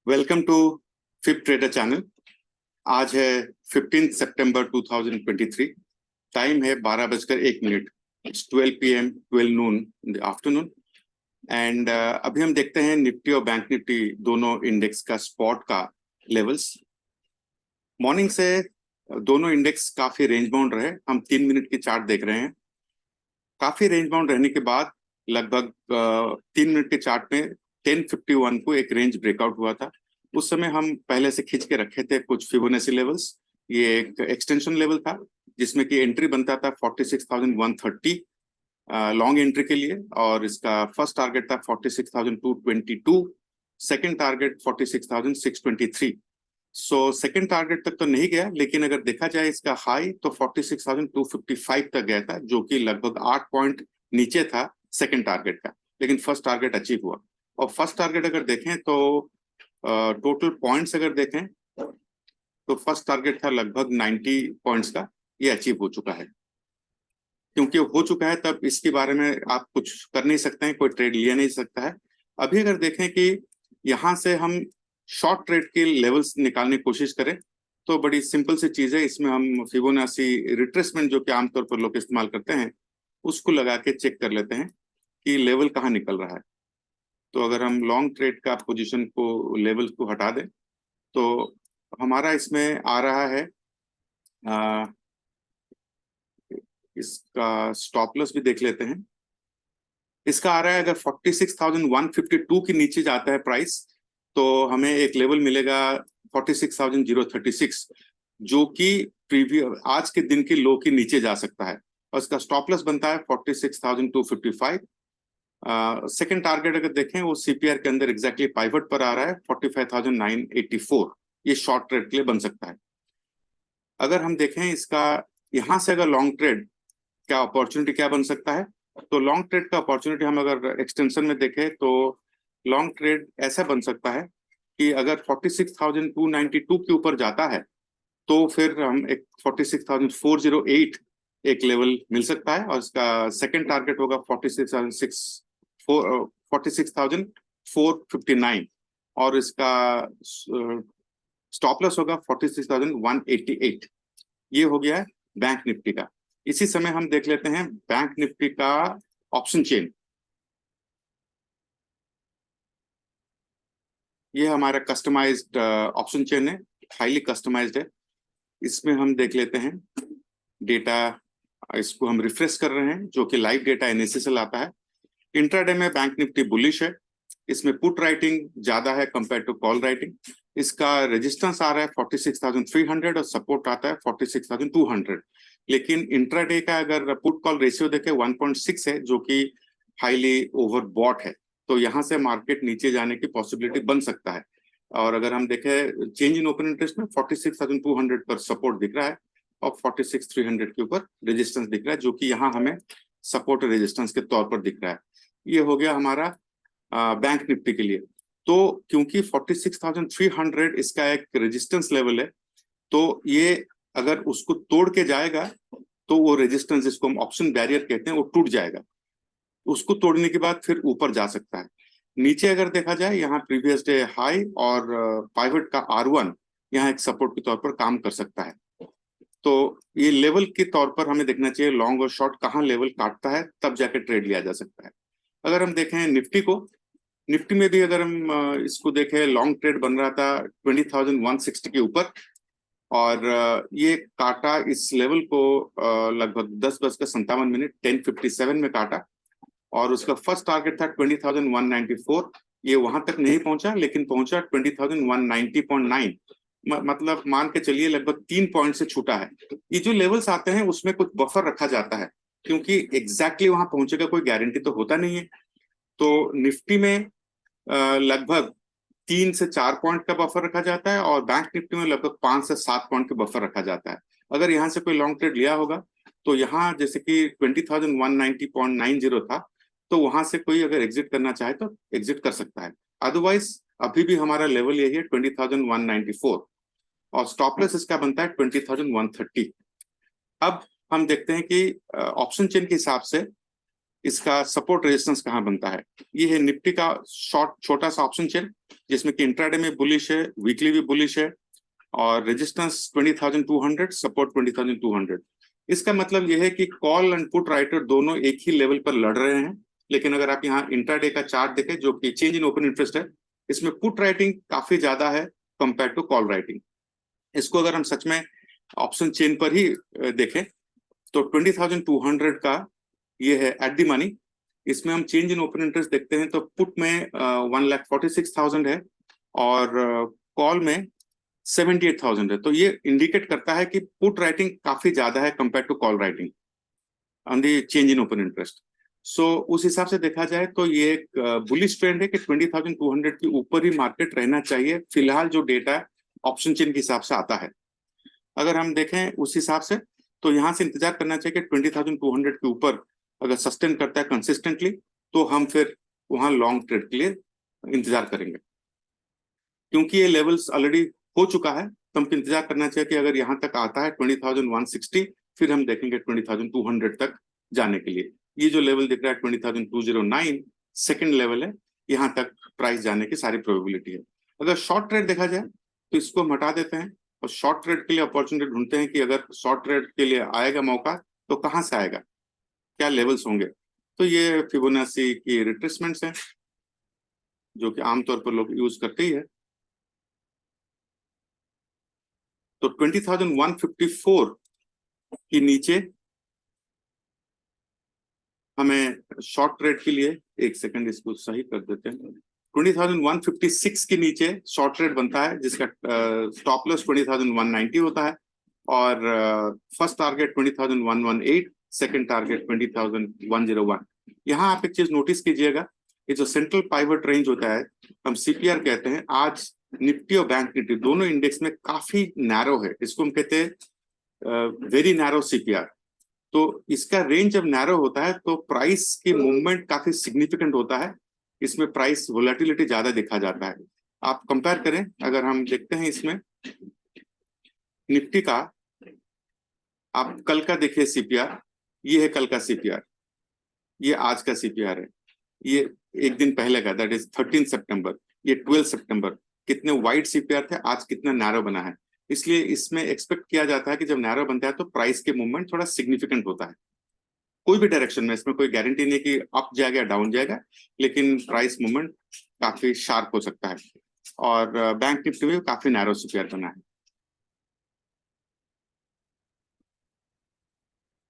Welcome to फिप trader channel. आज है 15 सितंबर 2023। टाइम है 12:01। It's 12 PM 12 noon in the afternoon. And अभी हम देखते हैं निफ्टी और बैंक निफ्टी दोनों इंडेक्स का स्पॉट का लेवल्स। मॉर्निंग से दोनों इंडेक्स काफी रेंज बाउंड रहे। हम 3 मिनट की चार्ट देख रहे हैं। काफी रेंज बाउंड रहने के बाद लगभग 3 मिनट के चार्ट में 1051 को एक रेंज ब्रेकआउट हुआ था। उस समय हम पहले से खींच के रखे थे कुछ फिबोनाची लेवल्स। ये एक एक्सटेंशन लेवल था जिसमें कि एंट्री बनता था 46,130 लॉन्ग एंट्री के लिए, और इसका फर्स्ट टारगेट था 46,222, second target 46,623। So second target तक तो नहीं गया, लेकिन अगर देखा जाए इसका हाई तो 46,255 तक गया था, जो कि लगभग 8 पॉइंट नीचे था सेकंड टारगेट का। लेकिन फर्स्ट टारगेट अचीव हुआ। और फर्स्ट टारगेट अगर देखें तो टोटल पॉइंट्स अगर देखें तो फर्स्ट टारगेट था लगभग 90 पॉइंट्स का। ये अचीव हो चुका है। क्योंकि हो चुका है तब इसके बारे में आप कुछ कर नहीं सकते हैं, कोई ट्रेड लिया नहीं सकता है। अभी अगर देखें कि यहाँ से हम शॉर्ट ट्रेड के लेवल्स निकालने की कोशिश करें तो बड़ी सिंपल सी चीज है। इसमें हम फिबोनाची रिट्रेसमेंट जो कि आमतौर पर लोग इस्तेमाल करते हैं उसको लगा के चेक कर लेते हैं कि लेवल कहाँ निकल रहा है। तो अगर हम लॉन्ग ट्रेड का पोजीशन को लेवल को हटा दें तो हमारा इसमें आ रहा है इसका स्टॉप लॉस भी देख लेते हैं। इसका आ रहा है अगर 46,152 के नीचे जाता है प्राइस तो हमें एक लेवल मिलेगा 46,036, जो कि प्रीवियस आज के दिन के लो के नीचे जा सकता है। और इसका स्टॉप लॉस बनता है 46,255। सेकंड टारगेट अगर देखें वो सीपीआर के अंदर एग्जैक्टली पाइवट पर आ रहा है 45,984। ये शॉर्ट ट्रेड के लिए बन सकता है। अगर हम देखें इसका यहां से अगर लॉन्ग ट्रेड क्या अपॉर्चुनिटी क्या बन सकता है, तो लॉन्ग ट्रेड का अपॉर्चुनिटी हम अगर एक्सटेंशन में देखें तो लॉन्ग ट्रेड ऐसा बन सकता है कि अगर 46,292 के ऊपर जाता है तो फिर हम एक 46,408 एक लेवल मिल सकता है, और इसका सेकंड टारगेट होगा 46,459, और इसका स्टॉप लॉस होगा 46,188। ये हो गया है बैंक निफ्टी का। इसी समय हम देख लेते हैं बैंक निफ्टी का ऑप्शन चेन। ये हमारा कस्टमाइज्ड ऑप्शन चेन है, हाईली कस्टमाइज्ड है। इसमें हम देख लेते हैं डेटा। इसको हम रिफ्रेश कर रहे हैं जो कि लाइव डेटा एनएसएसएल आता है। इंट्राडे में बैंक निफ्टी बुलिश है। इसमें पुट राइटिंग ज्यादा है कंपेयर टू कॉल राइटिंग। इसका रेजिस्टेंस आ रहा है 46,300 और सपोर्ट आता है 46,200। लेकिन इंट्राडे का अगर पुट कॉल रेशियो देखें 1.6 है, जो कि हाईली ओवरबॉट है। तो यहाँ से मार्केट नीचे जाने की पॉसिबिलिटी बन सकता है। और अगर हम देखें चेंज इन ओपन इंटरेस्ट में 46,200 पर सपोर्ट दिख रहा है और 46,300 के ऊपर रेजिस्टेंस दिख रहा है, जो कि यहाँ हमें सपोर्ट रेजिस्टेंस के तौर पर दिख रहा है। ये हो गया हमारा बैंक निफ्टी के लिए। तो क्योंकि 46,300 इसका एक रेजिस्टेंस लेवल है, तो ये अगर उसको तोड़ के जाएगा तो वो रेजिस्टेंस जिसको हम ऑप्शन बैरियर कहते हैं वो टूट जाएगा। उसको तोड़ने के बाद फिर ऊपर जा सकता है। नीचे अगर देखा जाए यहाँ प्रीवियस डे हाई और पाइवट का R1 यहाँ एक सपोर्ट के तौर पर काम कर सकता है। तो ये लेवल के तौर पर हमें देखना चाहिए लॉन्ग और शॉर्ट कहाँ लेवल काटता है, तब जाके ट्रेड लिया जा सकता है। अगर हम देखें निफ्टी को, निफ्टी में भी अगर हम इसको देखें लॉन्ग ट्रेड बन रहा था 20,160 के ऊपर, और ये काटा इस लेवल को लगभग 10:57 10:57 में काटा, और उसका फर्स्ट टारगेट था 20,194। ये वहां तक नहीं पहुंचा, लेकिन पहुंचा 20,190.9। मतलब मान के चलिए लगभग 3 पॉइंट से छूटा है। ये जो लेवल्स आते हैं उसमें कुछ बफर रखा जाता है, क्योंकि एग्जैक्टली वहां पहुंचेगा कोई गारंटी तो होता नहीं है। तो निफ्टी में लगभग 3 से 4 पॉइंट का बफर रखा जाता है, और बैंक निफ्टी में लगभग 5 से 7 पॉइंट का बफर रखा जाता है। अगर यहाँ से कोई लॉन्ग ट्रेड लिया होगा तो यहाँ जैसे कि 20,190.90 था, तो वहां से कोई अगर एग्जिट करना चाहे तो एग्जिट कर सकता है। अदरवाइज अभी भी हमारा लेवल यही है 20,194, और स्टॉप लॉस इसका बनता है 20,130। अब हम देखते हैं कि ऑप्शन चेन के हिसाब से इसका सपोर्ट रेजिस्टेंस कहाँ बनता है। ये है निफ्टी का शॉर्ट छोटा सा ऑप्शन चेन, जिसमें कि इंट्राडे में बुलिश है, वीकली भी बुलिश है, और रेजिस्टेंस 20,200, सपोर्ट 20,200। इसका मतलब यह है कि कॉल एंड पुट राइटर दोनों एक ही लेवल पर लड़ रहे हैं। लेकिन अगर आप यहाँ इंट्राडे का चार्ट देखें, जो कि चेंज इन ओपन इंटरेस्ट है, इसमें पुट राइटिंग काफी ज्यादा है कंपेयर टू कॉल राइटिंग। इसको अगर हम सच में ऑप्शन चेन पर ही देखें तो 20,200 का ये है एट द मनी। इसमें हम चेंज इन ओपन इंटरेस्ट देखते हैं तो पुट में 1,46,000 है और कॉल में 78,000 है। तो ये इंडिकेट करता है कि पुट राइटिंग काफी ज्यादा है compare to call writing on the change in open interest. So उस हिसाब से देखा जाए तो ये एक बुलिश ट्रेंड है कि 20,200 के ऊपर ही मार्केट रहना चाहिए फिलहाल, जो डेटा ऑप्शन चेन के हिसाब से आता है। अगर हम देखें उस हिसाब से तो यहाँ से इंतजार करना चाहिए कि 20,200 के ऊपर अगर सस्टेन करता है कंसिस्टेंटली तो हम फिर वहां लॉन्ग ट्रेड के लिए इंतजार करेंगे। क्योंकि ये लेवल्स ऑलरेडी हो चुका है तो हमको इंतजार करना चाहिए कि अगर यहाँ तक आता है 20,160, फिर हम देखेंगे 20,200 तक जाने के लिए। ये जो लेवल दिख रहा है 20,209 सेकेंड लेवल है, यहाँ तक प्राइस जाने की सारी प्रोबेबिलिटी है। अगर शॉर्ट ट्रेड देखा जाए तो इसको हम हटा देते हैं और शॉर्ट ट्रेड के लिए अपॉर्चुनिटी ढूंढते हैं कि अगर शॉर्ट ट्रेड के लिए आएगा मौका तो कहाँ से आएगा, क्या लेवल्स होंगे। तो ये फिबोनाची की रिट्रेसमेंट्स हैं जो कि आमतौर पर लोग यूज करते ही है। तो 20,154 के नीचे हमें शॉर्ट ट्रेड के लिए, एक सेकंड इसको सही कर देते हैं, 20,156 के नीचे शॉर्ट ट्रेड बनता है जिसका स्टॉप लॉस 20,190 होता है और फर्स्ट टारगेट 20,118, सेकंड टारगेट 20,101। यहाँ आप एक चीज नोटिस कीजिएगा, ये जो सेंट्रल पाइवट रेंज होता है, हम सीपीआर कहते हैं, आज निफ्टी और बैंक निफ्टी दोनों इंडेक्स में काफी नैरो है। इसको हम कहते हैं वेरी नैरो सीपीआर। तो इसका रेंज जब नैरो होता है तो प्राइस की मूवमेंट काफी सिग्निफिकेंट होता है, इसमें प्राइस वोलेटिलिटी ज्यादा देखा जाता है। आप कंपेयर करें, अगर हम देखते हैं इसमें निफ्टी का, आप कल का देखिए सीपीआर, ये है कल का सीपीआर, ये आज का सीपीआर है, ये एक दिन पहले का दैट इज 13 सितंबर, ये 12 सितंबर। कितने वाइड सीपीआर थे, आज कितना नैरो बना है। इसलिए इसमें एक्सपेक्ट किया जाता है कि जब नैरो बनता है तो प्राइस के मूवमेंट थोड़ा सिग्निफिकेंट होता है कोई भी डायरेक्शन में। इसमें कोई गारंटी नहीं कि अप जाएगा या डाउन जाएगा, लेकिन प्राइस मूवमेंट काफी शार्प हो सकता है। और बैंक निफ्टी में काफी नैरो सीपीआर बना है।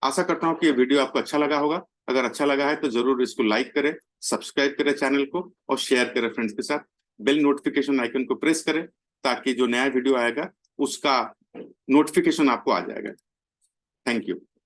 आशा करता हूं कि ये वीडियो आपको अच्छा लगा होगा। अगर अच्छा लगा है तो जरूर इसको लाइक करें, सब्सक्राइब करें चैनल को और शेयर करें फ्रेंड्स के साथ। बेल नोटिफिकेशन आइकन को प्रेस करें ताकि जो नया वीडियो आएगा उसका नोटिफिकेशन आपको आ जाएगा। Thank you.